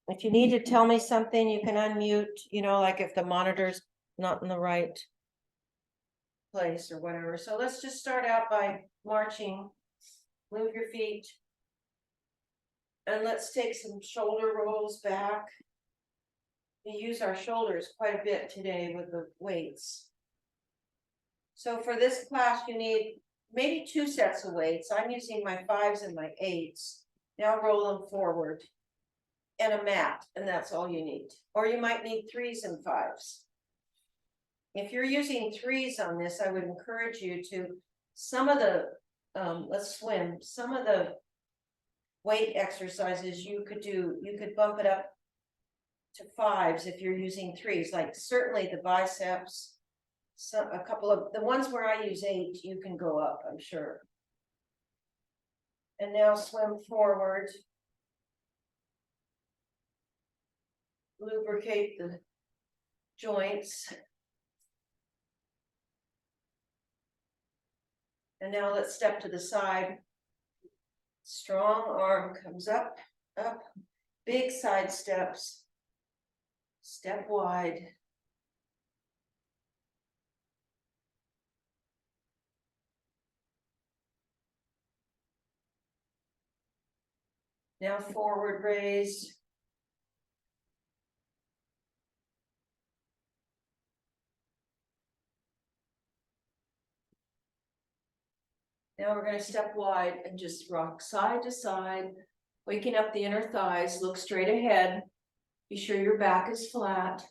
If you need to tell me something, you can unmute, you know, like if the monitor's not in the right place or whatever. So let's just start out by marching. Move your feet. And let's take some shoulder rolls back. We use our shoulders quite a bit today with the weights. So for this class, you need maybe 2 sets of weights. I'm using my 5s and my 8s. Now roll them forward. And a mat, and that's all you need. Or you might need 3s and 5s. If you're using 3s on this, I would encourage you to, some of the, let's swim, some of the weight exercises you could do, you could bump it up to 5s if you're using 3s, like certainly the biceps, a couple of, the ones where I use 8, you can go up, I'm sure. And now swim forward. Lubricate the joints. And now let's step to the side. Strong arm comes up, up, big side steps. Step wide. Now forward raise. Now we're going to step wide and just rock side to side, waking up the inner thighs, look straight ahead. Be sure your back is flat.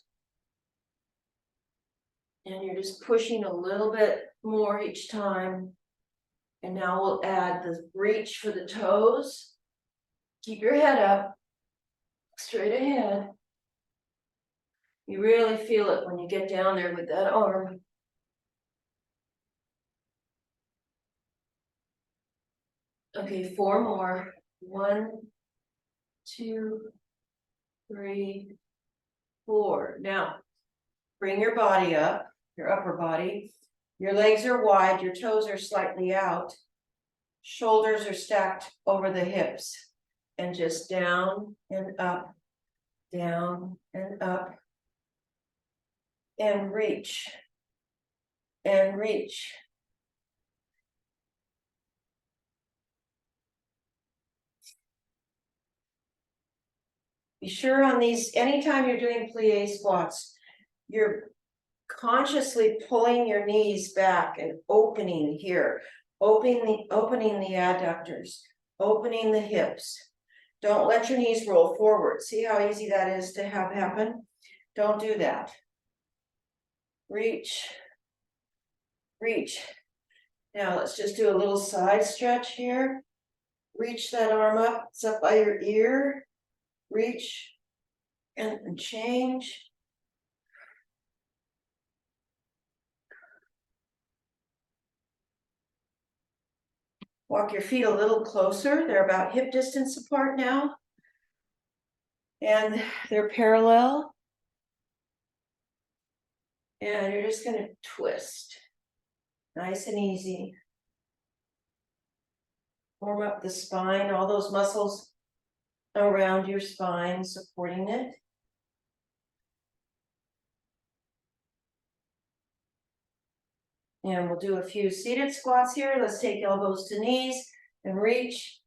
And you're just pushing a little bit more each time. And now we'll add the reach for the toes. Keep your head up, straight ahead. You really feel it when you get down there with that arm. Okay, 4 more. 1, 2, 3, 4. Now, bring your body up, your upper body. Your legs are wide, your toes are slightly out. Shoulders are stacked over the hips. And just down and up, down and up. And reach. And reach. Be sure on these, anytime you're doing plie squats, you're consciously pulling your knees back and opening here, opening the adductors, opening the hips. Don't let your knees roll forward. See how easy that is to have happen? Don't do that. Reach, reach. Now let's just do a little side stretch here. Reach that arm up, it's up by your ear. Reach and change. Walk your feet a little closer. They're about hip distance apart now. And they're parallel. And you're just going to twist. Nice and easy. Warm up the spine, all those muscles around your spine supporting it. And we'll do a few seated squats here. Let's take elbows to knees and reach,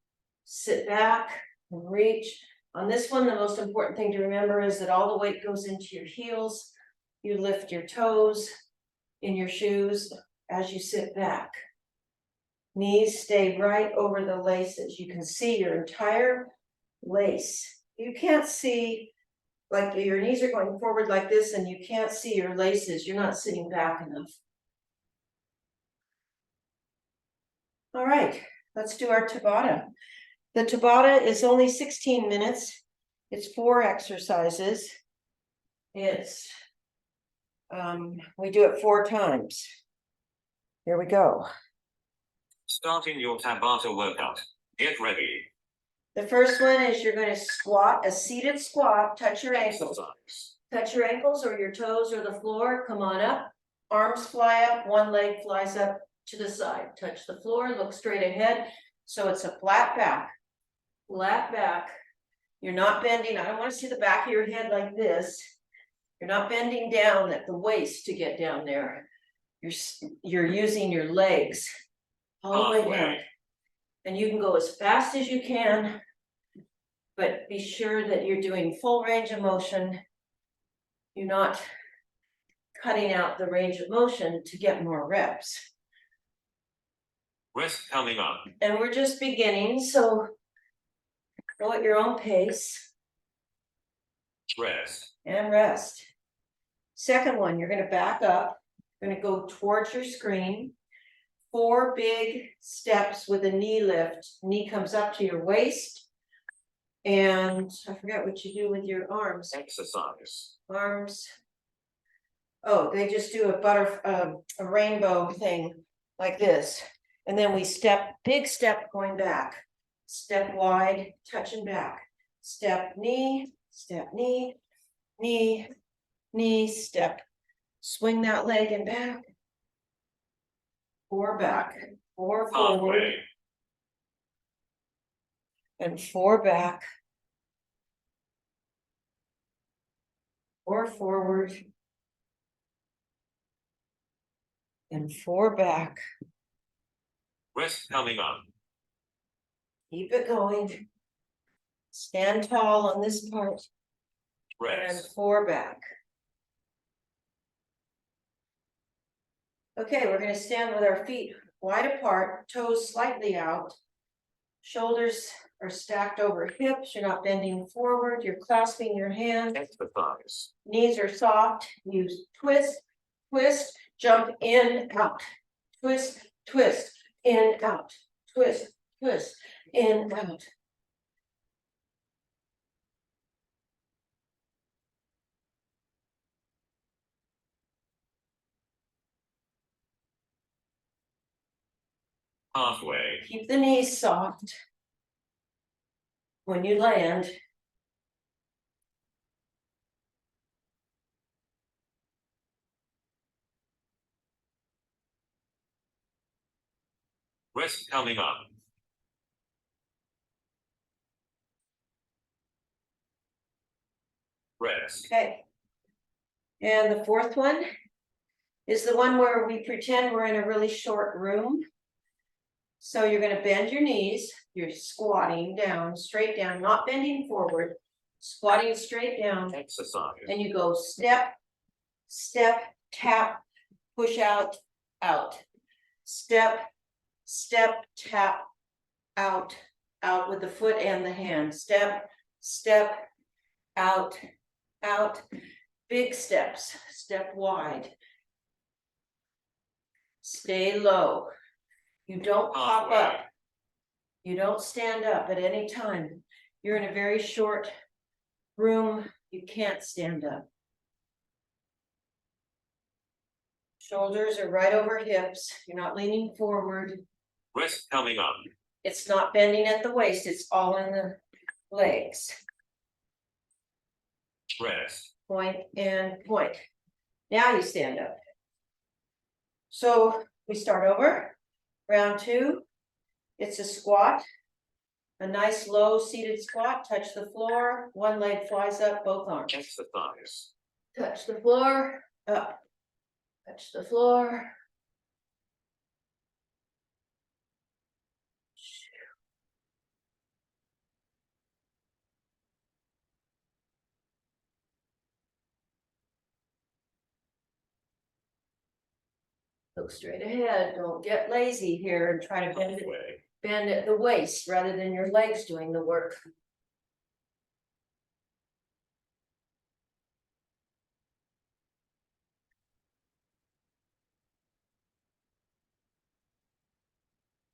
sit back and reach. On this one, the most important thing to remember is that all the weight goes into your heels. You lift your toes in your shoes as you sit back. Knees stay right over the laces. You can see your entire lace. You can't see, like your knees are going forward like this and you can't see your laces. You're not sitting back enough. All right, let's do our tabata. The tabata is only 16 minutes. It's 4 exercises. It's, we do it 4 times. Here we go. Starting your tabata workout. Get ready. The first one is you're going to squat, a seated squat, touch your ankles. Touch your ankles or your toes or the floor, come on up. Arms fly up, one leg flies up to the side. Touch the floor, look straight ahead. So it's a flat back. Flat back. You're not bending, I don't wanna see the back of your head like this. You're not bending down at the waist to get down there. You're using your legs all the way down. Halfway. And you can go as fast as you can. But be sure that you're doing full range of motion. You're not cutting out the range of motion to get more reps. Rest coming up. And we're just beginning, so go at your own pace Rest. and rest. Second one, you're gonna back up, you're gonna go towards your screen. 4 big steps with a knee lift. Knee comes up to your waist. And I forgot what you do with your arms. Exercise. Arms. Oh, they just do a rainbow thing like this. And then we big step going back. Step wide, touching back. Step, knee, knee, knee, step. Swing that leg and back. 4 back, 4 forward, Halfway. and 4 back. 4 forward. And 4 back. Rest coming up. Keep it going. Stand tall on this part. And Rest. 4 back. Okay, we're gonna stand with our feet wide apart, toes slightly out. Shoulders are stacked over hips, you're not bending forward, you're clasping your hands. Exercise. Knees are soft, you twist, twist, jump in, out. Twist, twist, in, out. Twist, twist, in, out. Halfway. Keep the knees soft. When you land, Rest coming up. Rest. okay. And the fourth one is the one where we pretend we're in a really short room. So you're gonna bend your knees, you're squatting down, straight down, not bending forward, squatting straight down, Exercise. and you go step, step, tap, push out, out. Step, step, tap, out, out with the foot and the hand. Step, step, out, out. Big steps, step wide. Stay low. You don't pop Halfway. up. You don't stand up at any time. You're in a very short room. You can't stand up. Shoulders are right over hips. You're not leaning forward. Rest coming up. It's not bending at the waist. It's all in the legs. Rest. Point and point. Now you stand up. So we start over. Round 2. It's a squat. A nice low seated squat. Touch the floor. One leg flies up, both arms. Exercise. Touch the floor, up. Touch the floor. Go straight ahead. Don't get lazy here and try to Halfway. bend at the waist rather than your legs doing the work.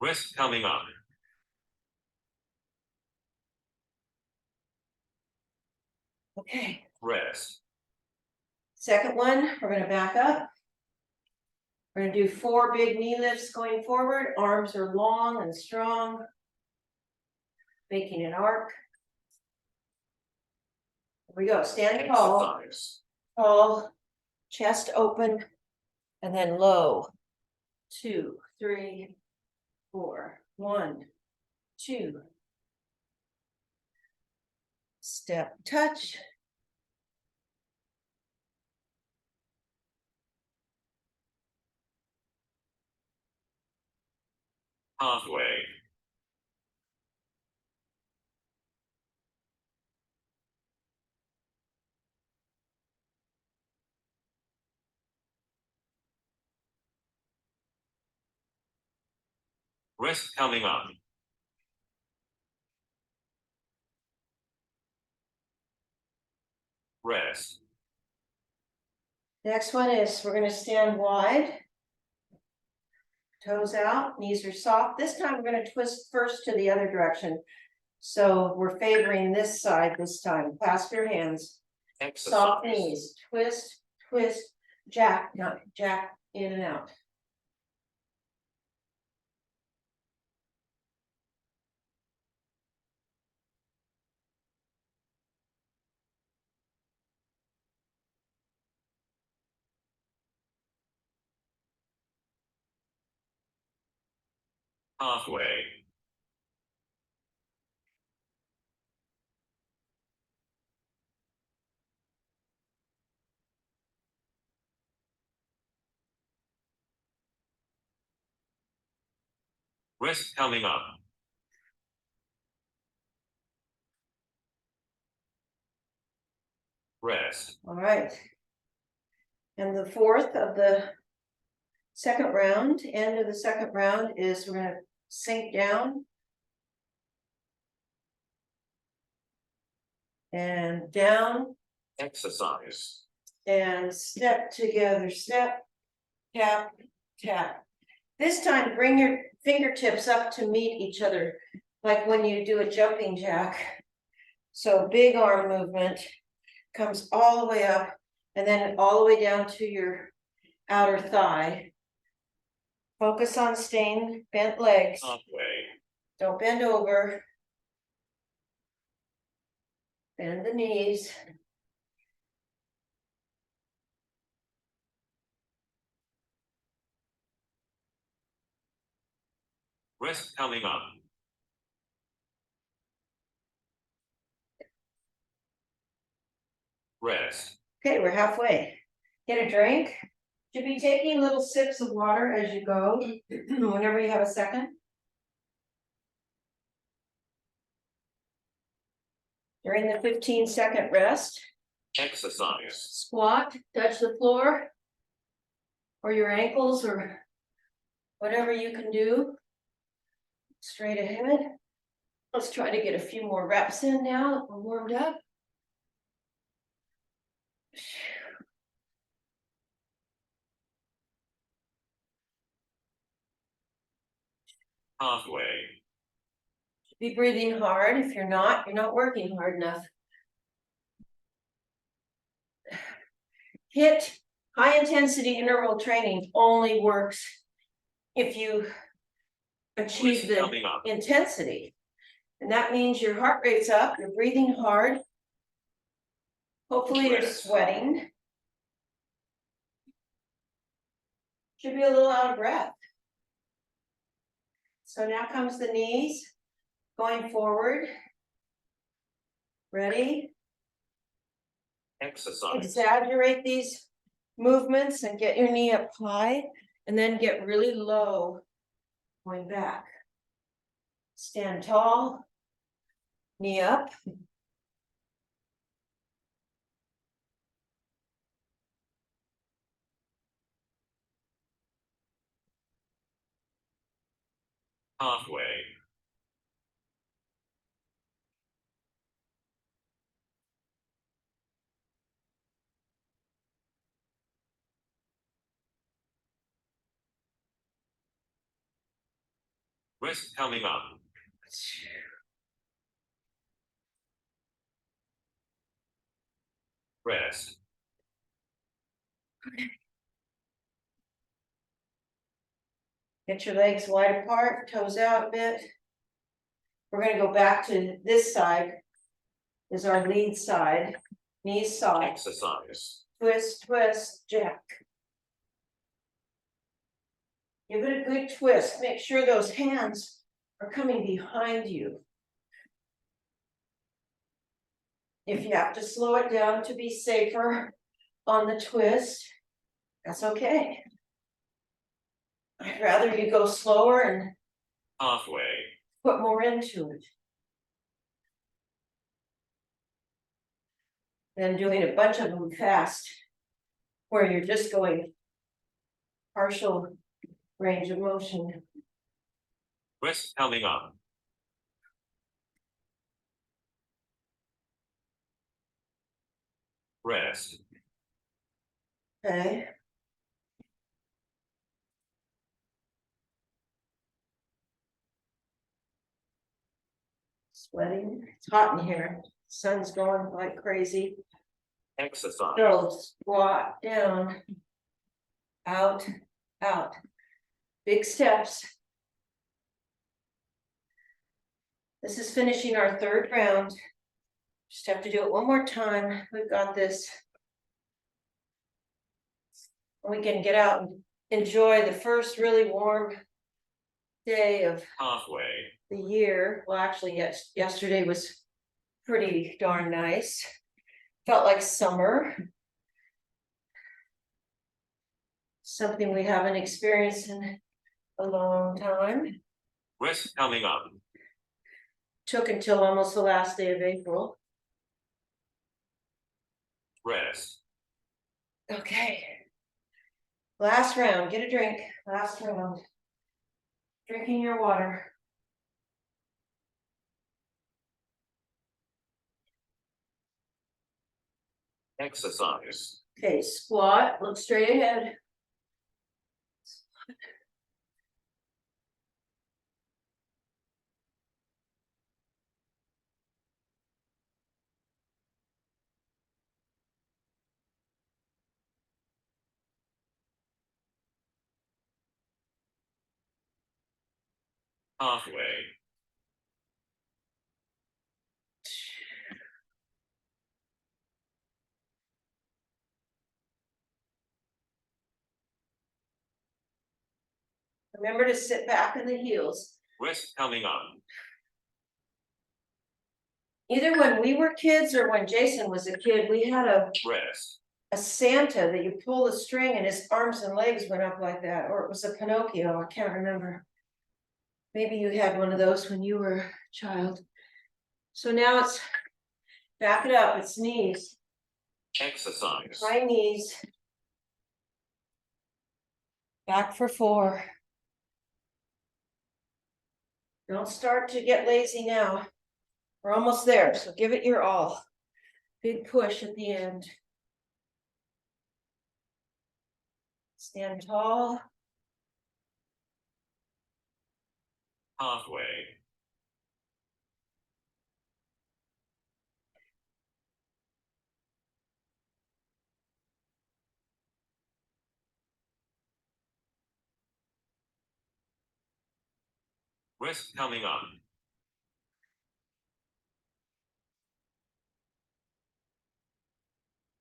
Rest coming up. Okay. Rest. Second one, we're gonna back up. We're gonna do 4 big knee lifts going forward. Arms are long and strong. Making an arc. Here we go. Stand tall, Exercise. tall, chest open, and then low. 2, 3, 4. 1, 2. step, touch. Halfway. Rest coming up. Rest. Next one is we're going to stand wide. Toes out, knees are soft. This time we're going to twist first to the other direction. So we're favoring this side this time. Clasp your hands. Soft knees. Twist, twist, jack, not jack, in and out. Halfway. Rest coming up. Rest. All right. And the fourth of the second round, end of the second round, is we're going to sink down and down Exercise. and step together, step, tap, tap. This time, bring your fingertips up to meet each other, like when you do a jumping jack. So big arm movement comes all the way up and then all the way down to your outer thigh. Focus on staying bent legs. Halfway. Don't bend over. Bend the knees. Rest coming up. Rest. Okay, we're halfway. Get a drink. Should be taking little sips of water as you go, whenever you have a second. During the 15-second rest, Exercise. squat, touch the floor, or your ankles, or whatever you can do. Straight ahead. Let's try to get a few more reps in now that we're warmed up. Halfway. Be breathing hard. If you're not working hard enough. HIIT, high intensity interval training, only works if you achieve the intensity. And that means your heart rate's up, you're breathing hard. Hopefully you're sweating. Should be a little out of breath. So now comes the knees, going forward. Ready? Exercise. Exaggerate these movements and get your knee up high, and then get really low, going back. Stand tall, knee up. Halfway. Rest coming up. Rest. Get your legs wide apart, toes out a bit. We're going to go back to this side, is our lead side. Knees soft. Exercise. Twist, twist, jack. Give it a good twist. Make sure those hands are coming behind you. If you have to slow it down to be safer on the twist, that's okay. I'd rather you go slower and Halfway. put more into it than doing a bunch of them fast, where you're just going partial range of motion. Rest coming up. Rest. Okay. Sweating. It's hot in here. Sun's going like crazy. Exercise. So squat down. Out, out. Big steps. This is finishing our third round. Just have to do it one more time. We've got this. We can get out and enjoy the first really warm day of Halfway. the year. Well, actually, yes, yesterday was pretty darn nice. Felt like summer. Something we haven't experienced in a long time. Rest coming up. Took until almost the last day of April. Rest. Okay. Last round, get a drink. Last round. Drinking your water. Exercise. Okay, squat, look straight ahead. Halfway. Remember to sit back in the heels. Rest coming up. Either when we were kids or when Jason was a kid, we had a Rest. Santa that you pull the string and his arms and legs went up like that, or it was a Pinocchio, I can't remember. Maybe you had one of those when you were a child. So now it's, back it up, it's knees, Exercise. high knees. Back for 4. Don't start to get lazy now. We're almost there, so give it your all. Big push at the end. Stand tall. Halfway. Rest coming up.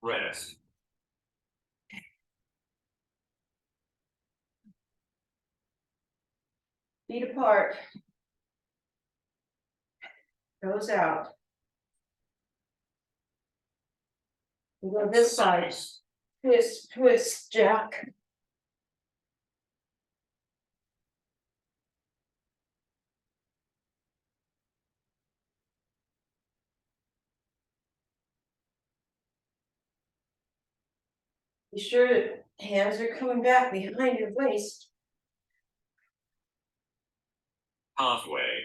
Rest. Feet apart. Goes out. We go this side. Exercise. Twist, twist, jack. Be sure that hands are coming back behind your waist. Halfway.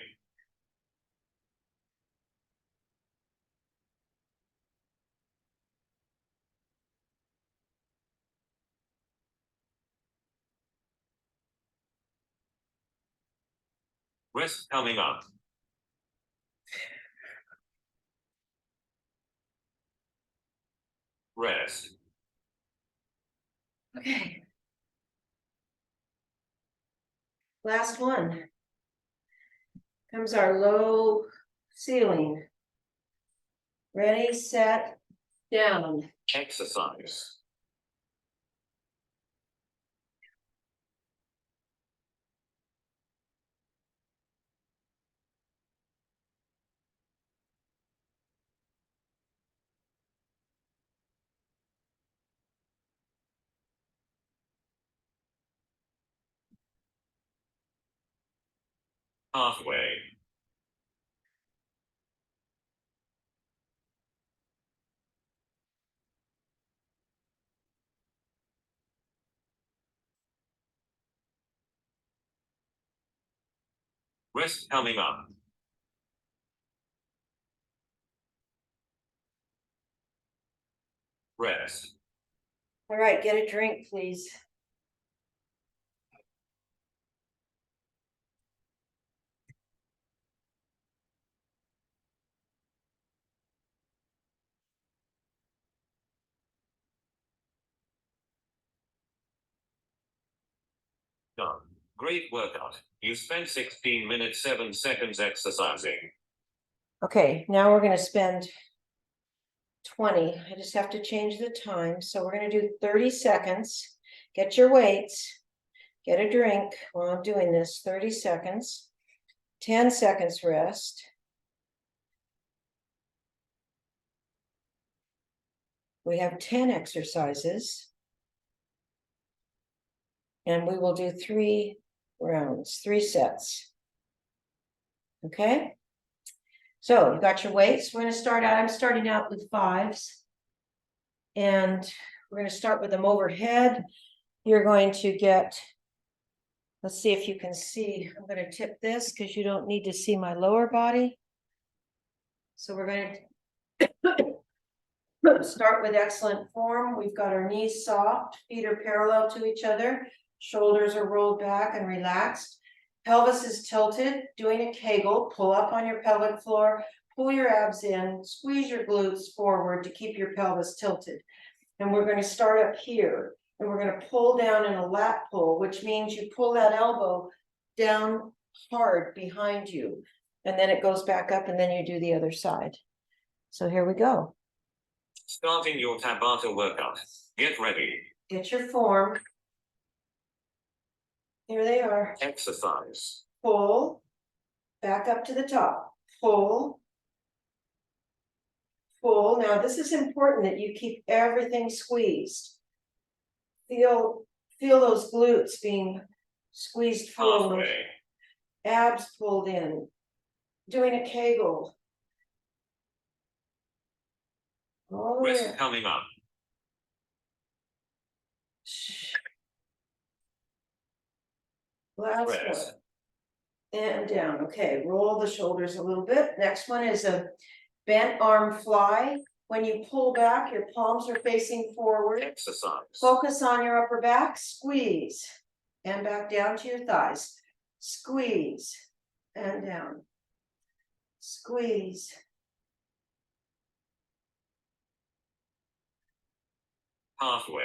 Rest coming up. Rest. Okay. Last one. Comes our low ceiling. Ready, set, down. Exercise. Halfway. Rest coming up. Rest. All right, get a drink, please. Done. Great workout. You spent 16 minutes 7 seconds exercising. Okay, now we're gonna spend 20. I just have to change the time. So we're gonna do 30 seconds. Get your weights, get a drink while I'm doing this, 30 seconds, 10 seconds rest. We have 10 exercises. And we will do 3 rounds, 3 sets. Okay? So you got your weights. We're going to start out. I'm starting out with 5s. And we're going to start with them overhead. You're going to get, let's see if you can see. I'm going to tip this because you don't need to see my lower body. So we're going to start with excellent form. We've got our knees soft, feet are parallel to each other, shoulders are rolled back and relaxed. Pelvis is tilted, doing a Kegel, pull up on your pelvic floor, pull your abs in, squeeze your glutes forward to keep your pelvis tilted. And we're going to start up here, and we're going to pull down in a lat pull, which means you pull that elbow down hard behind you, and then it goes back up, and then you do the other side. So here we go. Starting your tabata workout. Get ready. Get your form. Here they are. Exercise. Pull, back up to the top, pull, pull. Now this is important that you keep everything squeezed. Feel those glutes being squeezed forward. Halfway. Abs pulled in. Doing a Kegel. All the way Rest up. coming up. Last Rest. one. And down. Okay, roll the shoulders a little bit. Next one is a bent arm fly. When you pull back, your palms are facing forward. Exercise. Focus on your upper back, squeeze, and back down to your thighs. Squeeze, and down. Squeeze. Halfway.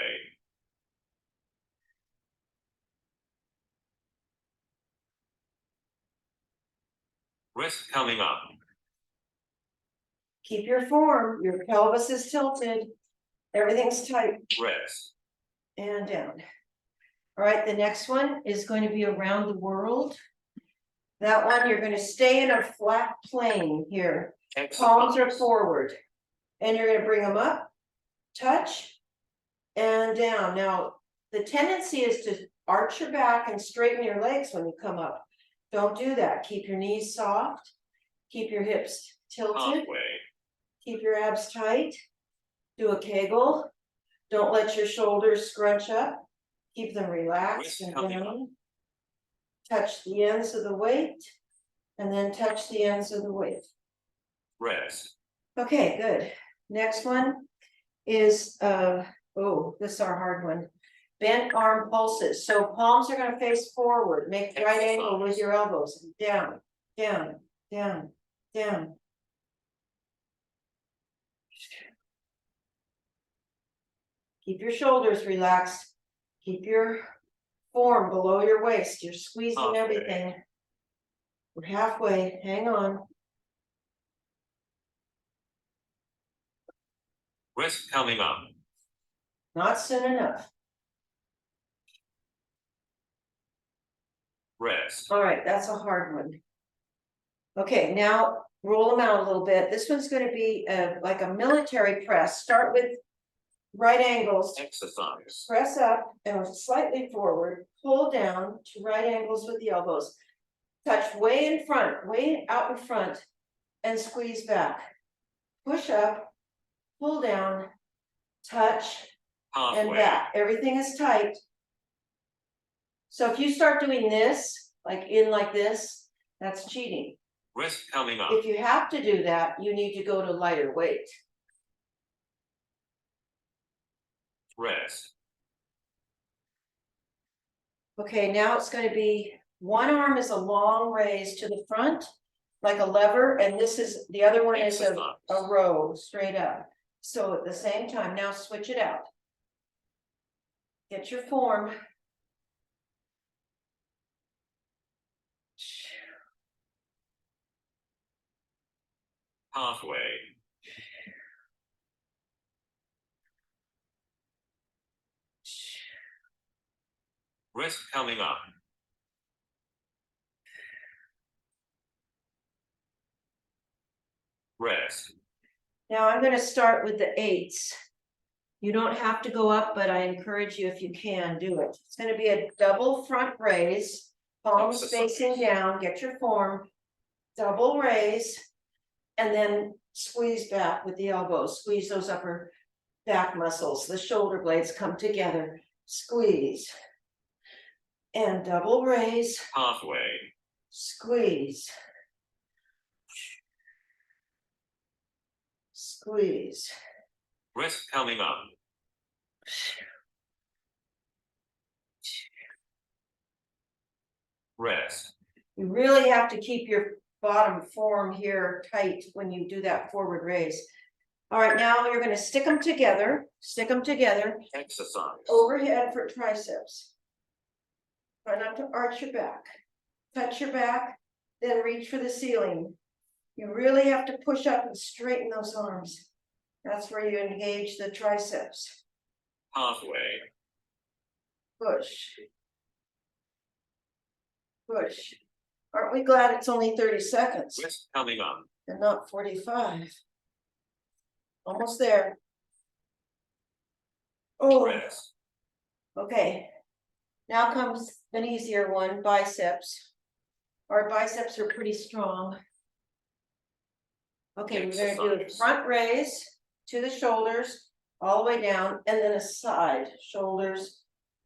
Rest coming up. Keep your form. Your pelvis is tilted. Everything's tight. Rest. And down. All right, the next one is going to be around the world. That one, you're going to stay in a flat plane here. Palms are forward. And you're going to bring them up, touch, and down. Now, the tendency is to arch your back and straighten your legs when you come up. Don't do that. Keep your knees soft. Keep your hips tilted. Halfway. Keep your abs tight. Do a Kegel. Don't let your shoulders scrunch up. Keep them relaxed and down. Touch the ends of the weight, and then touch the ends of the weight. Rest. Okay, good. Next one is, oh, this is our hard one. Bent arm pulses. So palms are going to face forward. Make right angle with your elbows. Down, down, down, down. Keep your shoulders relaxed. Keep your form below your waist. You're squeezing everything. We're halfway. Hang on. Rest coming up. Not soon enough. Rest. All right, that's a hard one. Okay, now roll them out a little bit. This one's going to be like a military press. Start with right angles. Exercise. Press up and slightly forward. Pull down to right angles with the elbows. touch way in front, way out in front, and squeeze back. Push up, pull down, touch, and Halfway. back. Everything is tight. So if you start doing this, like in like this, that's cheating. Rest coming up. If you have to do that, you need to go to lighter weight. Rest. Okay, now it's going to be one arm is a long raise to the front, like a lever, and this is the other one is a row straight up. So at the same time, now switch it out. Get your form. Halfway. Rest coming up. Rest. Now I'm going to start with the 8s. You don't have to go up, but I encourage you, if you can, do it. It's going to be a double front raise, palms facing down, get your form, double raise, and then squeeze back with the elbows. Squeeze those upper back muscles. The shoulder blades come together. Squeeze. And double raise. Halfway. Squeeze. Squeeze. Rest coming up. Rest. You really have to keep your bottom form here tight when you do that forward raise. All right, now you're going to stick them together. Stick them together. Exercise. Overhead for triceps. Try not to arch your back. Touch your back, then reach for the ceiling. You really have to push up and straighten those arms. That's where you engage the triceps. Halfway. Push. Push. Aren't we glad it's only 30 seconds Rest coming up. and not 45? Almost there. Oh, Rest. okay. Now comes an easier one, biceps. Our biceps are pretty strong. Okay, we're going to do a front raise to the shoulders, all the way down, and then a side, shoulders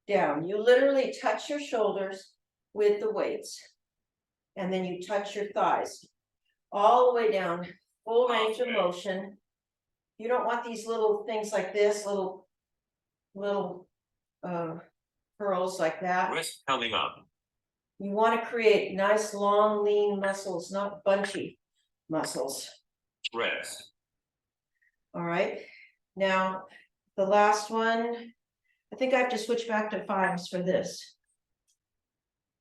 down. You literally touch your shoulders with the weights. And then you touch your thighs. All the way down, full range of motion. You don't want these little things like this, little curls like that. Rest coming up. You want to create nice, long, lean muscles, not bunchy muscles. Rest. All right. Now, the last one, I think I have to switch back to 5s for this.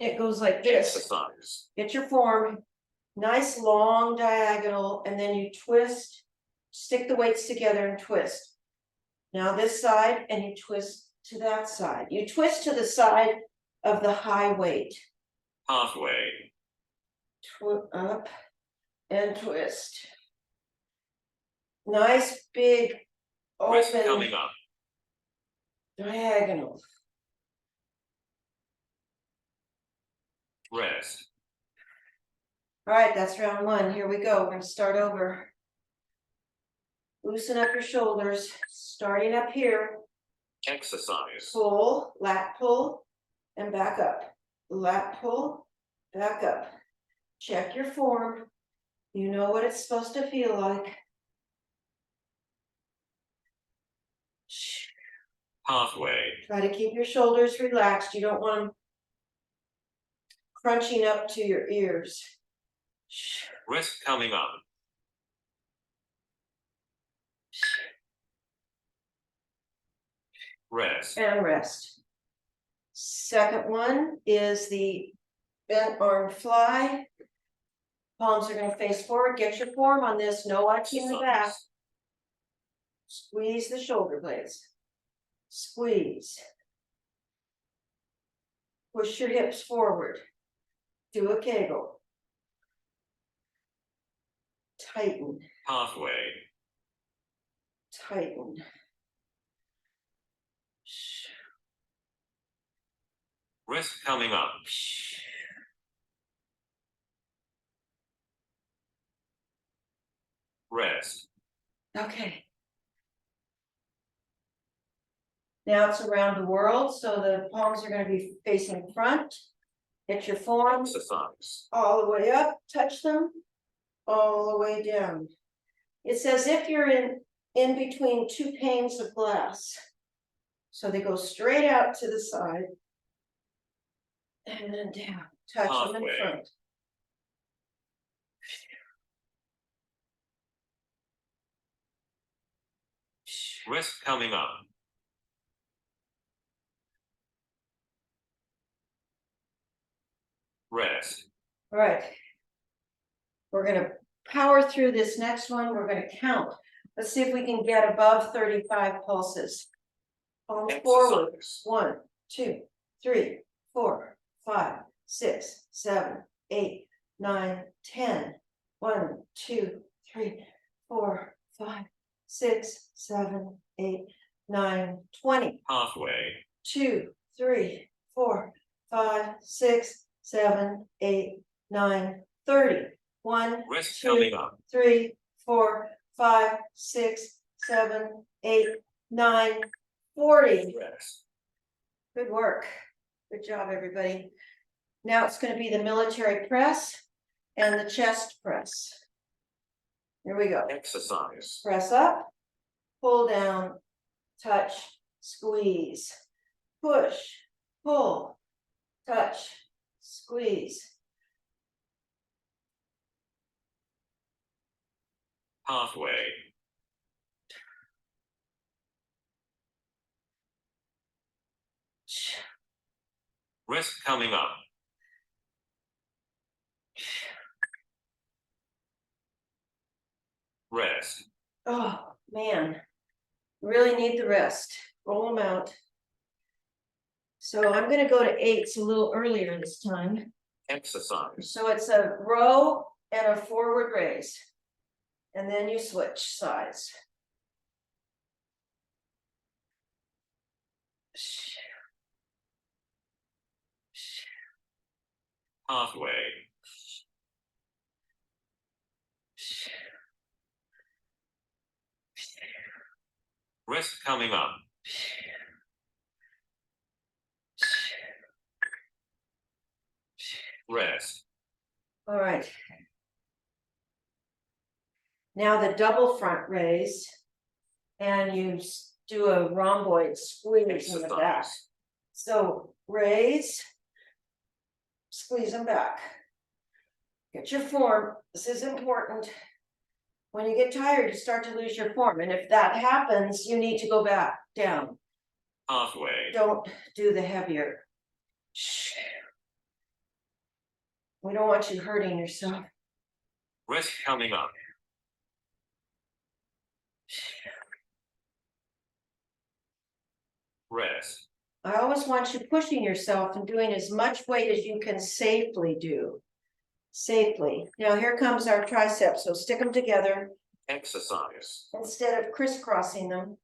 It goes like this. Exercise. Get your form, nice long diagonal, and then you twist, stick the weights together and twist. Now this side, and you twist to that side. You twist to the side of the high weight. Halfway. Up and twist. Nice big Rest open coming up. diagonal. Rest. All right, that's round 1. Here we go. We're going to start over. Loosen up your shoulders, starting up here. Exercise. Pull, lat pull, and back up. Lat pull, back up. Check your form. You know what it's supposed to feel like. Halfway. Try to keep your shoulders relaxed. You don't want them crunching up to your ears. Rest coming up. Rest. And rest. Second one is the bent arm fly. Palms are going to face forward. Get your form on this. No arching the back. Squeeze the shoulder blades. Squeeze. Push your hips forward. Do a kegel. Tighten. Halfway. Tighten. Rest coming up. Rest. Okay. Now it's around the world, so the palms are gonna be facing front. Get your form Exercise. all the way up, touch them, all the way down. It's as if you're in between two panes of glass. So they go straight out to the side. And then down, touch them in Halfway. front. Rest coming up. Rest. All right. We're gonna power through this next one. We're gonna count. Let's see if we can get above 35 pulses. Palms forward. Exercise. 1, 2, 3, 4, 5, 6, 7, 8, 9, 10. 1, 2, 3, 4, 5, 6, 7, 8, 9, 20. Halfway. 2, 3, 4, 5, 6, 7, 8, 9, 30. 1, Rest 2, coming up. 3, 4, 5, 6, 7, 8, 9, 40. Rest. Good work. Good job, everybody. Now it's going to be the military press and the chest press. Here we go. Exercise. Press up, pull down, touch, squeeze, push, pull, touch, squeeze. Halfway. Rest coming up. Rest. Oh, man. Really need the rest. Roll them out. So I'm going to go to 8s a little earlier this time. Exercise. So it's a row and a forward raise. And then you switch sides. Halfway. Rest coming up. Rest. All right. Now the double front raise, and you do a rhomboid squeeze in the back. Exercise. So raise, squeeze them back. Get your form. This is important. When you get tired, you start to lose your form. And if that happens, you need to go back down. Halfway. Don't do the heavier. We don't want you hurting yourself. Rest coming up. Rest. I always want you pushing yourself and doing as much weight as you can safely do. Safely. Now here comes our triceps. So stick them together Exercise. instead of crisscrossing them.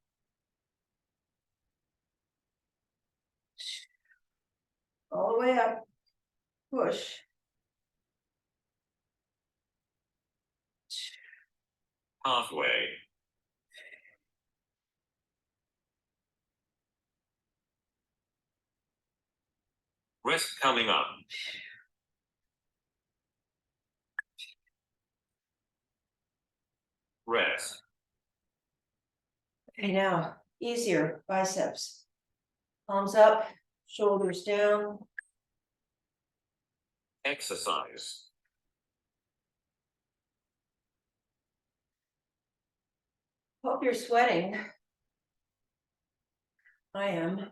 All the way up. Push. Halfway. Rest coming up. Rest. Okay, now easier biceps. Palms up, shoulders down. Exercise. Hope you're sweating. I am.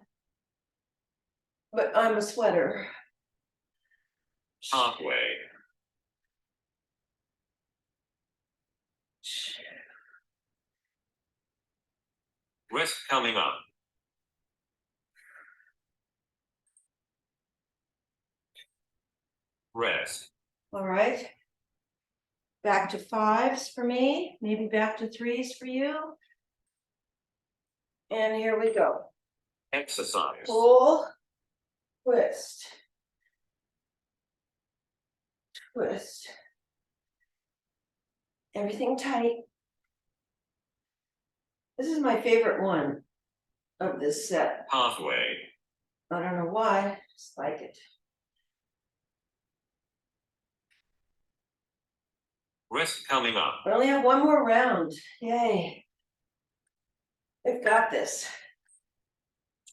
But I'm a sweater. Halfway. Rest coming up. Rest. All right. Back to 5s for me, maybe back to 3s for you. And here we go. Exercise. Pull, twist, twist. Everything tight. This is my favorite one of this set. Halfway. I don't know why, I just like it. Rest coming up. We only have one more round. Yay. We've got this.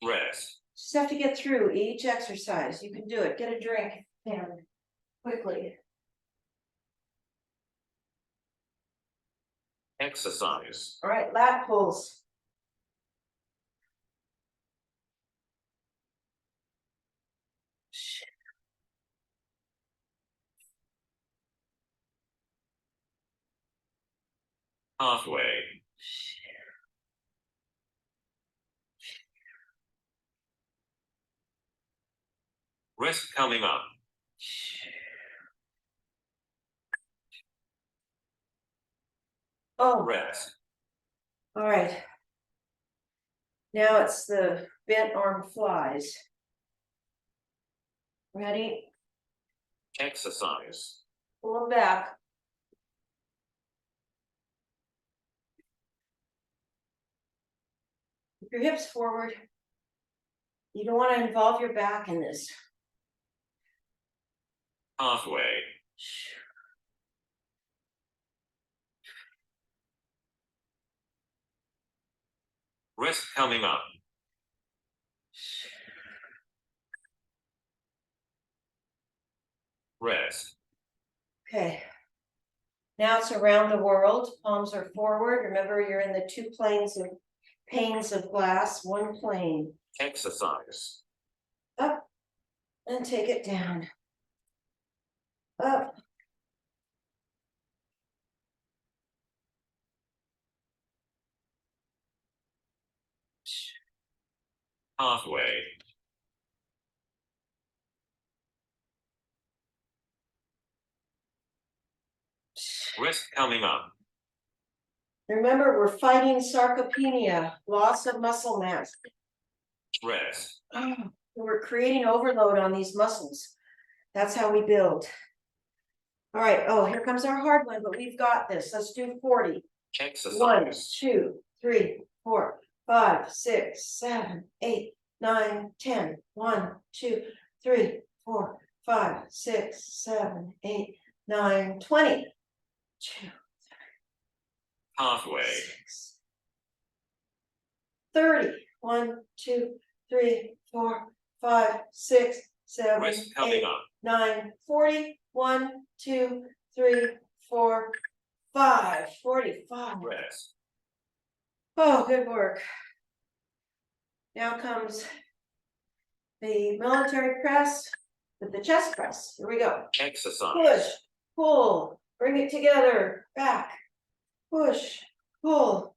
Rest. Just have to get through each exercise. You can do it. Get a drink and quickly. Exercise. All right, lat pulls. Halfway. Rest coming up. Oh, Rest. all right. Now it's the bent arm flies. Ready? Exercise. Pull them back. Keep your hips forward. You don't want to involve your back in this. Halfway. Rest coming up. Rest. Okay. Now it's around the world. Palms are forward. Remember, you're in the two planes of panes of glass, one plane. Exercise. Up and take it down. Up. Halfway. Rest coming up. Remember, we're fighting sarcopenia, loss of muscle mass. Rest. We're creating overload on these muscles. That's how we build. All right. Oh, here comes our hard one, but we've got this. Let's do 40. Exercise. 1, 2, 3, 4, 5, 6, 7, 8, 9, 10. 1, 2, 3, 4, 5, 6, 7, 8, 9, 20. 2, Halfway. 6, 30. 1, 2, 3, 4, 5, 6, 7, Rest coming 8, up. 9, 40. 1, 2, 3, 4, 5. 45. Rest. Oh, good work. Now comes the military press with the chest press. Here we go. Exercise. Push, pull, bring it together, back, push, pull.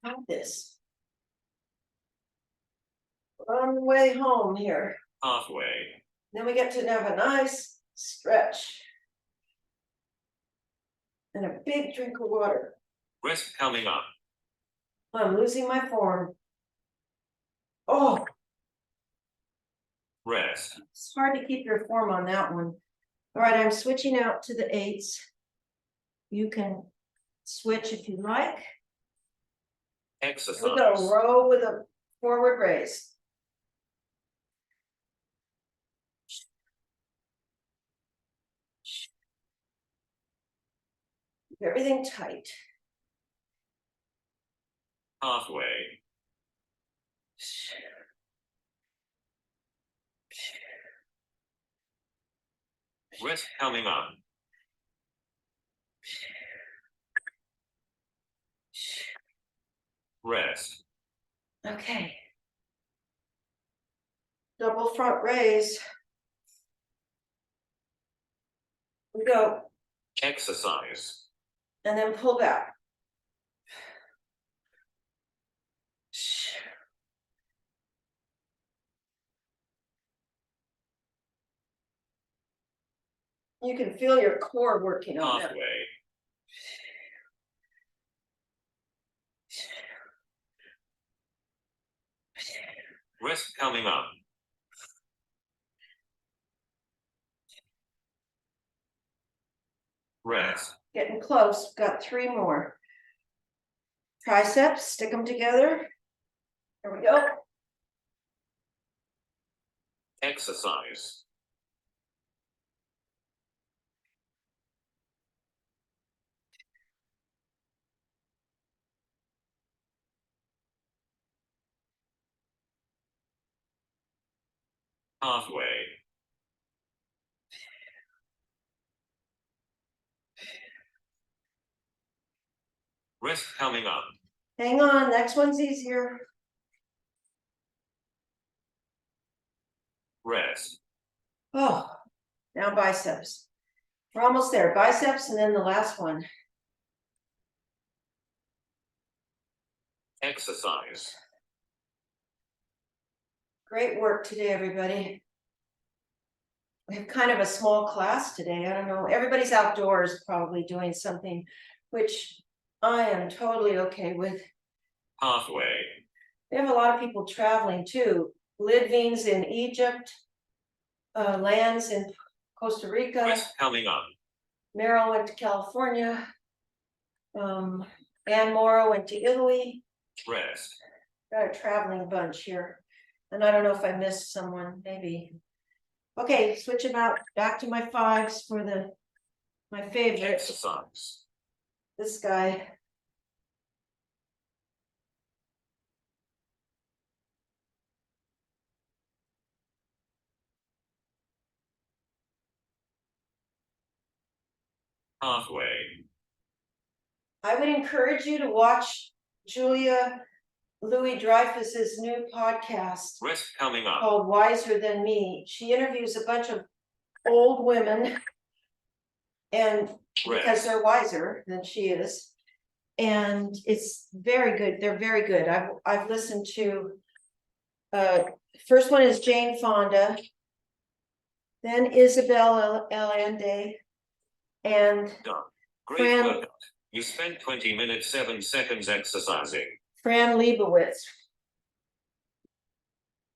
Got this. We're on the way home here. Halfway. Then we get to have a nice stretch. And a big drink of water. Rest coming up. I'm losing my form. Oh, Rest. it's hard to keep your form on that one. All right, I'm switching out to the 8s. You can switch if you like. Exercise. We go row with a forward raise. Keep everything tight. Halfway. Rest coming up. Rest. Okay. Double front raise. We go, Exercise. and then pull back. You can feel your core working on that. Halfway. Rest coming up. Rest. Getting close, got 3 more. Triceps, stick them together. There we go. Exercise. Halfway. Rest coming up. Hang on, next one's easier. Rest. Oh, now biceps. We're almost there. Biceps and then the last one. Exercise. Great work today, everybody. We have kind of a small class today. I don't know. Everybody's outdoors probably doing something, which I am totally okay with. Halfway. We have a lot of people traveling too. Lidvines in Egypt, Lands in Costa Rica. Rest coming up. Meryl went to California. Ann Morrow went to Italy. Rest. Got a traveling bunch here. And I don't know if I missed someone, maybe. Okay, switch them out. Back to my 5s for my favorite. Exercise. This guy. Halfway. I would encourage you to watch Julia Louis-Dreyfus's new podcast Rest coming up. called Wiser Than Me. She interviews a bunch of old women, and because Rest. they're wiser than she is, and it's very good. They're very good. I've listened to first one is Jane Fonda, then Isabel Allende, and Done. Great Fran- workout. You spent 20 minutes 7 seconds exercising. Fran Lebowitz.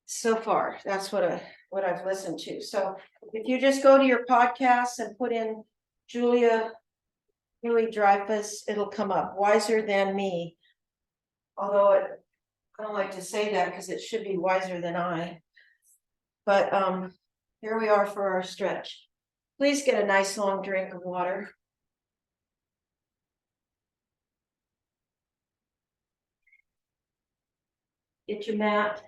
So far, that's what I've listened to. So if you just go to your podcasts and put in Julia Louis-Dreyfus, it'll come up. Wiser Than Me. Although I don't like to say that because it should be Wiser Than I. But here we are for our stretch. Please get a nice long drink of water. Get your mat.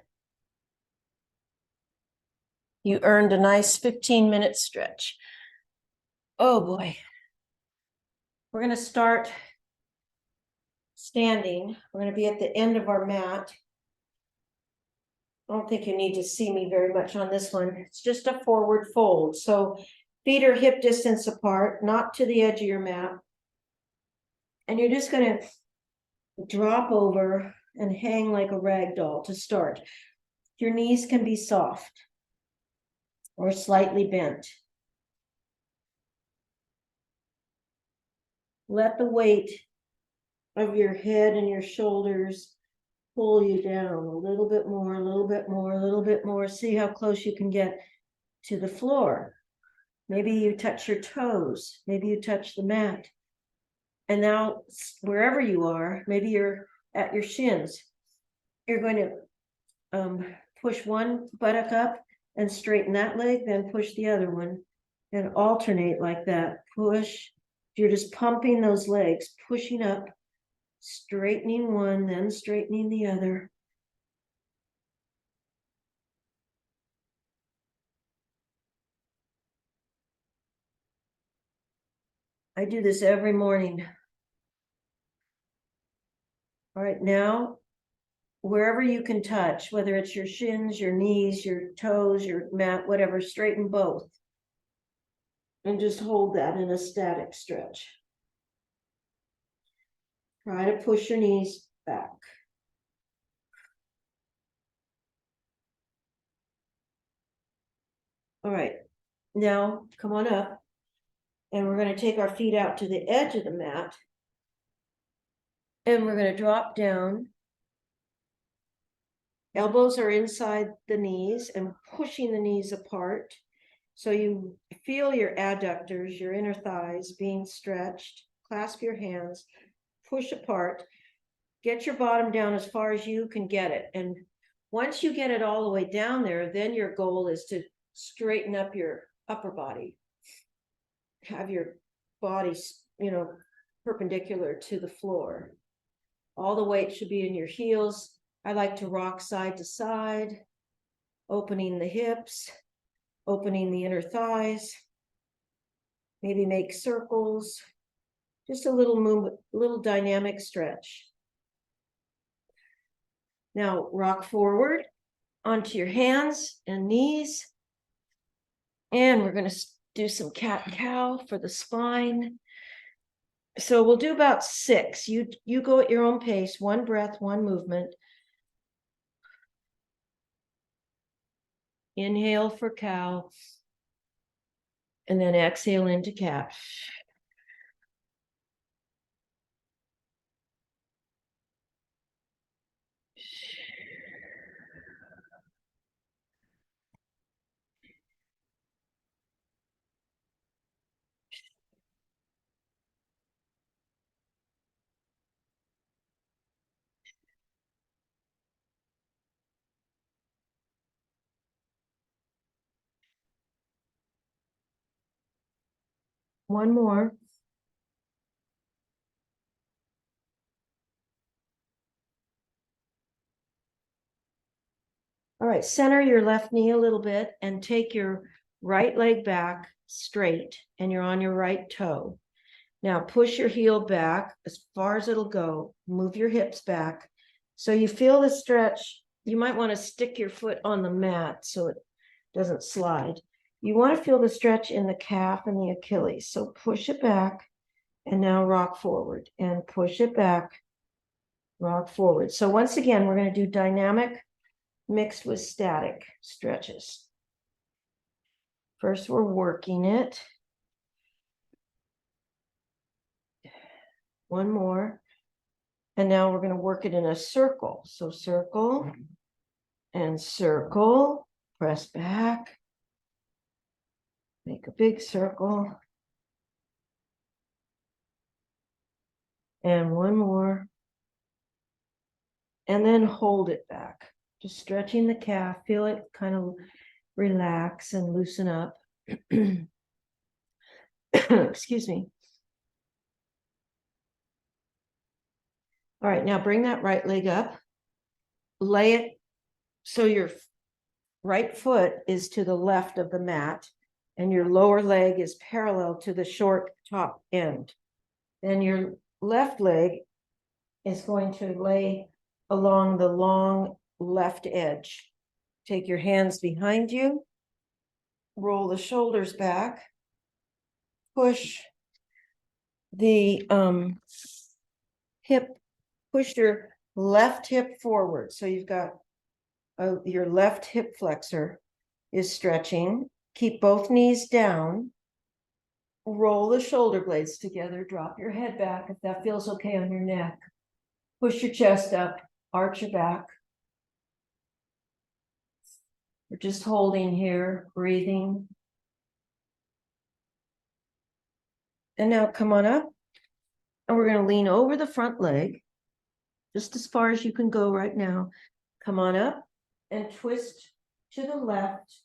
You earned a nice 15-minute stretch. Oh boy. We're going to start standing. We're going to be at the end of our mat. I don't think you need to see me very much on this one. It's just a forward fold. So feet are hip distance apart, not to the edge of your mat. And you're just going to drop over and hang like a rag doll to start. Your knees can be soft or slightly bent. Let the weight of your head and your shoulders pull you down a little bit more, a little bit more, a little bit more. See how close you can get to the floor. Maybe you touch your toes. Maybe you touch the mat. And now, wherever you are, maybe you're at your shins. You're going to push one buttock up and straighten that leg, then push the other one and alternate like that. Push. You're just pumping those legs, pushing up, straightening one, then straightening the other. I do this every morning. All right, now, wherever you can touch, whether it's your shins, your knees, your toes, your mat, whatever, straighten both. And just hold that in a static stretch. Try to push your knees back. All right, now come on up. And we're going to take our feet out to the edge of the mat. And we're going to drop down. Elbows are inside the knees and pushing the knees apart. So you feel your adductors, your inner thighs being stretched. clasp your hands, push apart, get your bottom down as far as you can get it. And once you get it all the way down there, then your goal is to straighten up your upper body. Have your body, perpendicular to the floor. All the weight should be in your heels. I like to rock side to side, opening the hips, opening the inner thighs. Maybe make circles, just a little movement, little dynamic stretch. Now rock forward onto your hands and knees. And we're going to do some cat and cow for the spine. So we'll do about 6. You go at your own pace, 1 breath, 1 movement. Inhale for cow. And then exhale into cat. One more. All right, center your left knee a little bit and take your right leg back straight, and you're on your right toe. Now push your heel back as far as it'll go. Move your hips back. So you feel the stretch. You might want to stick your foot on the mat so it doesn't slide. You want to feel the stretch in the calf and the Achilles. So push it back and now rock forward and push it back, rock forward. So once again, we're going to do dynamic mixed with static stretches. First, we're working it. One more. And now we're going to work it in a circle. So circle and circle, press back, make a big circle. And one more. And then hold it back. Just stretching the calf, feel it kind of relax and loosen up. Excuse me. All right, now bring that right leg up. Lay it so your right foot is to the left of the mat and your lower leg is parallel to the short top end. Then your left leg is going to lay along the long left edge. Take your hands behind you, roll the shoulders back, push the hip, push your left hip forward. So you've got your left hip flexor is stretching. Keep both knees down. Roll the shoulder blades together. Drop your head back if that feels okay on your neck. Push your chest up. Arch your back. We're just holding here, breathing. And now come on up. And we're going to lean over the front leg, just as far as you can go right now. Come on up and twist to the left.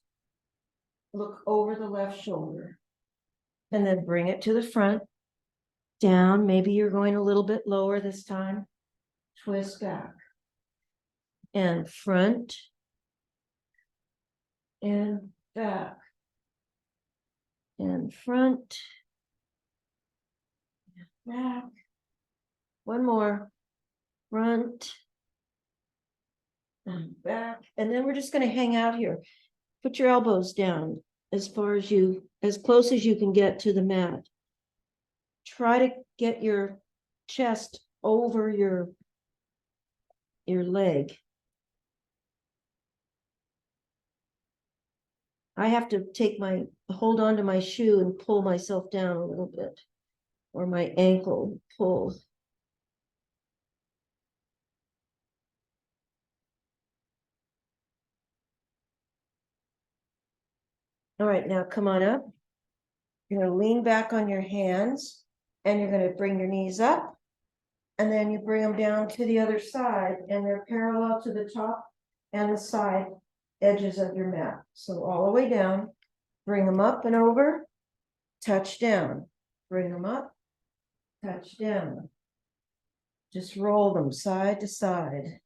Look over the left shoulder. And then bring it to the front. Down. Maybe you're going a little bit lower this time. Twist back. And front. And back. And front. And back. One more. Front. And back. And then we're just going to hang out here. Put your elbows down as close as you can get to the mat. Try to get your chest over your leg. I have to hold on to my shoe and pull myself down a little bit, or my ankle pulls. All right, now come on up. You're going to lean back on your hands And you're gonna bring your knees up. And then you bring them down to the other side, and they're parallel to the top and the side edges of your mat. So all the way down, bring them up and over, touch down, bring them up, touch down. Just roll them side to side.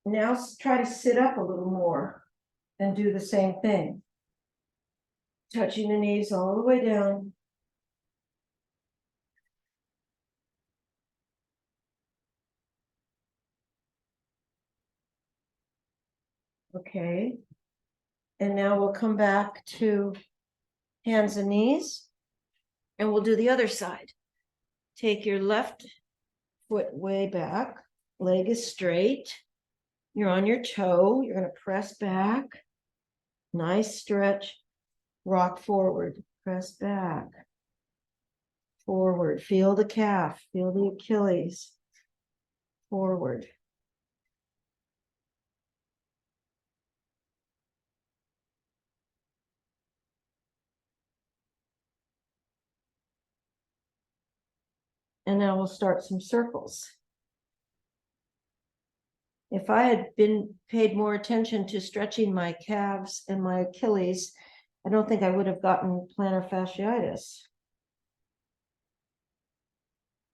Now try to sit up a little more and do the same thing. Touching the knees all the way down. Okay. And now we'll come back to hands and knees, and we'll do the other side. Take your left foot way back, leg is straight. You're on your toe, you're going to press back. Nice stretch. Rock forward, press back. Forward, feel the calf, feel the Achilles. Forward. And now we'll start some circles. If I had been paid more attention to stretching my calves and my Achilles, I don't think I would have gotten plantar fasciitis.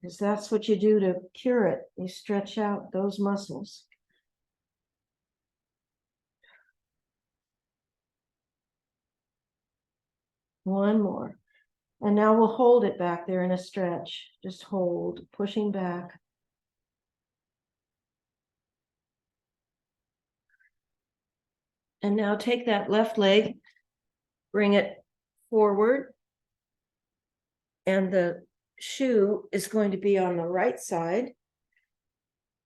Because that's what you do to cure it. You stretch out those muscles. One more. And now we'll hold it back there in a stretch. Just hold, pushing back. And now take that left leg, bring it forward. And the shoe is going to be on the right side.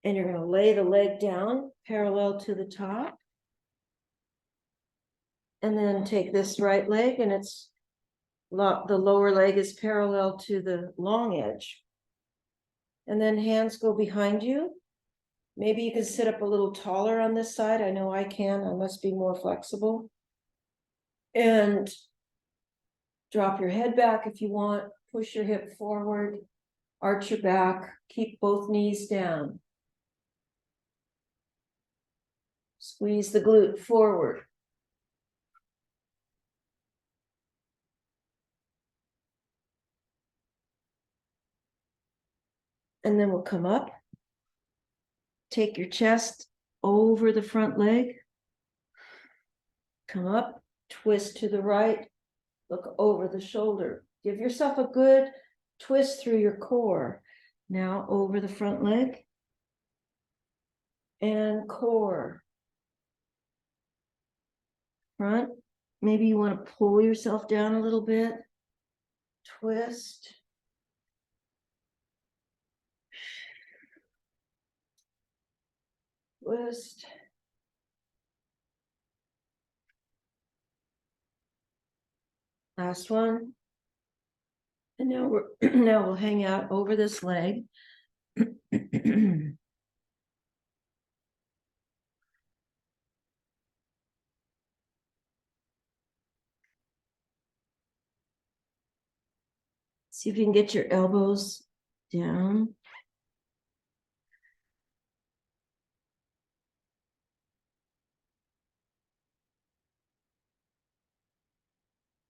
And you're going to lay the leg down parallel to the top. And then take this right leg, and it's the lower leg is parallel to the long edge. And then hands go behind you. Maybe you can sit up a little taller on this side. I know I can. I must be more flexible. And drop your head back if you want. Push your hip forward. Arch your back. Keep both knees down. Squeeze the glute forward. And then we'll come up. Take your chest over the front leg. Come up, twist to the right, look over the shoulder. Give yourself a good twist through your core. Now over the front leg and core. Front. Maybe you want to pull yourself down a little bit. Twist. Twist. Last one. And now now we'll hang out over this leg. See if you can get your elbows down.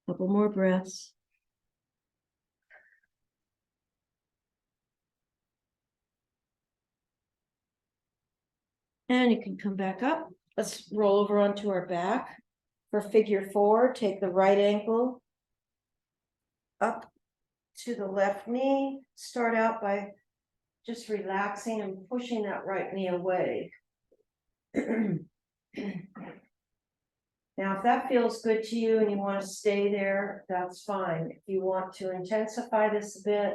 Couple more breaths. And you can come back up. Let's roll over onto our back. For figure 4, take the right ankle up to the left knee. Start out by just relaxing and pushing that right knee away. Now, if that feels good to you and you want to stay there, that's fine. If you want to intensify this a bit,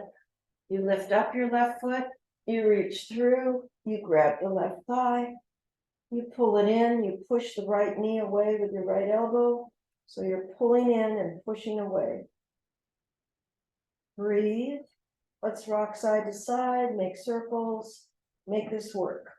you lift up your left foot, you reach through, you grab the left thigh, you pull it in, you push the right knee away with your right elbow. So you're pulling in and pushing away. Breathe. Let's rock side to side, make circles, make this work.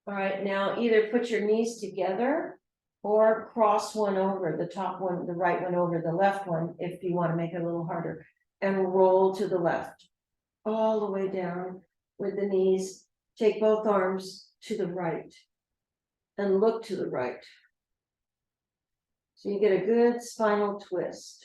All right, now either put your knees together or cross one over, the top one, the right one over the left one, if you want to make it a little harder, and roll to the left. All the way down with the knees. Take both arms to the right and look to the right. So you get a good spinal twist.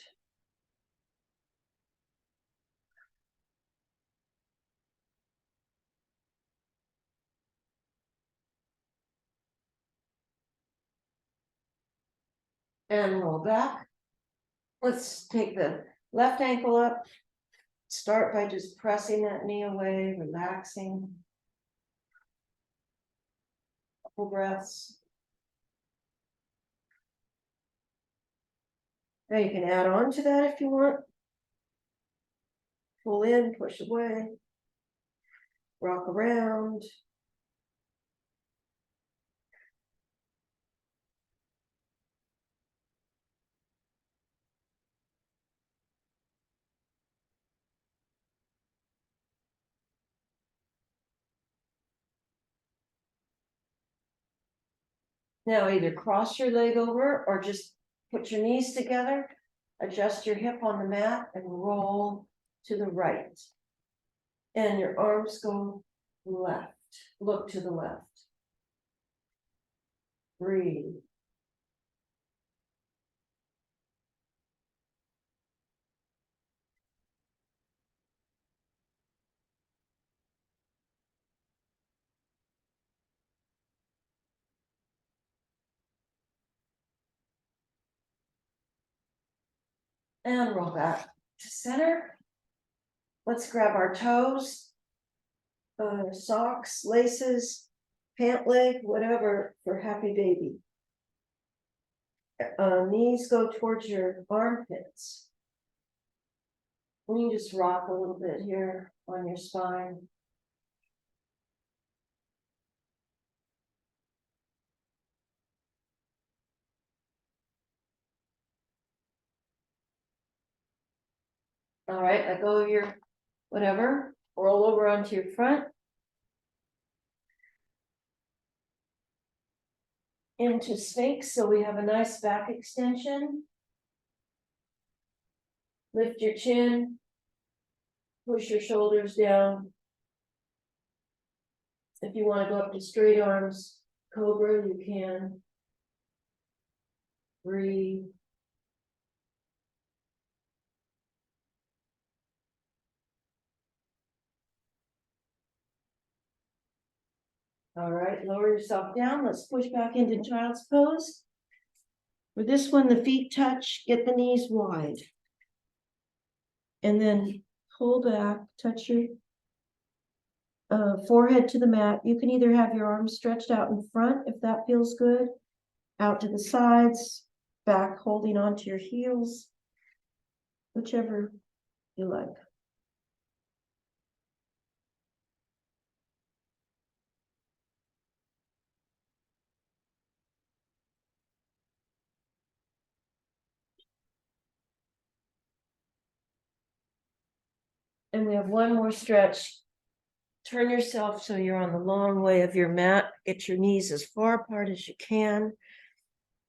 And roll back. Let's take the left ankle up. Start by just pressing that knee away, relaxing. Couple breaths. Now you can add on to that if you want. Pull in, push away. Rock around. Now either cross your leg over or just put your knees together, adjust your hip on the mat and roll to the right. And your arms go left, look to the left. Breathe. And roll back to center. Let's grab our toes, socks, laces, pant leg, whatever for happy baby. Knees go towards your armpits. You just rock a little bit here on your spine. All right, let go of your whatever, roll over onto your front. Into snakes, so we have a nice back extension. Lift your chin. Push your shoulders down. If you want to go up to straight arms, cobra, you can. Breathe. All right, lower yourself down. Let's push back into child's pose. For this one, the feet touch, get the knees wide. And then pull back, touch your forehead to the mat. You can either have your arms stretched out in front, if that feels good, out to the sides, back holding onto your heels, whichever you like. And we have one more stretch. Turn yourself so you're on the long way of your mat. Get your knees as far apart as you can.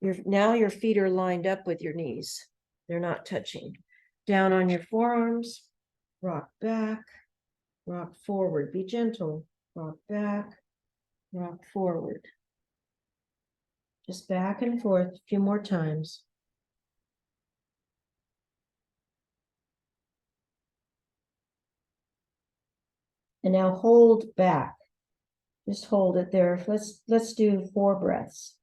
Now your feet are lined up with your knees. They're not touching. Down on your forearms. Rock back. Rock forward. Be gentle. Rock back. Rock forward. Just back and forth a few more times. And now hold back. Just hold it there. Let's do 4 breaths.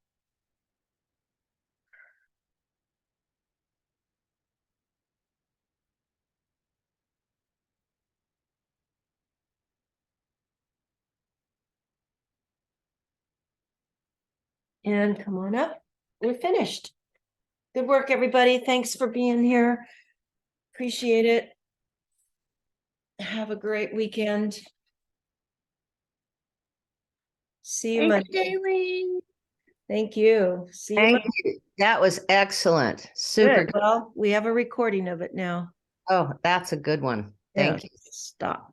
And come on up. We're finished. Good work, everybody. Thanks for being here. Appreciate it. Have a great weekend. See you Monday. Thank you. See you Thank Monday. you. That was excellent. Super. Good. Well, we have a recording of it now. Oh, that's a good one. Thank you. Stop.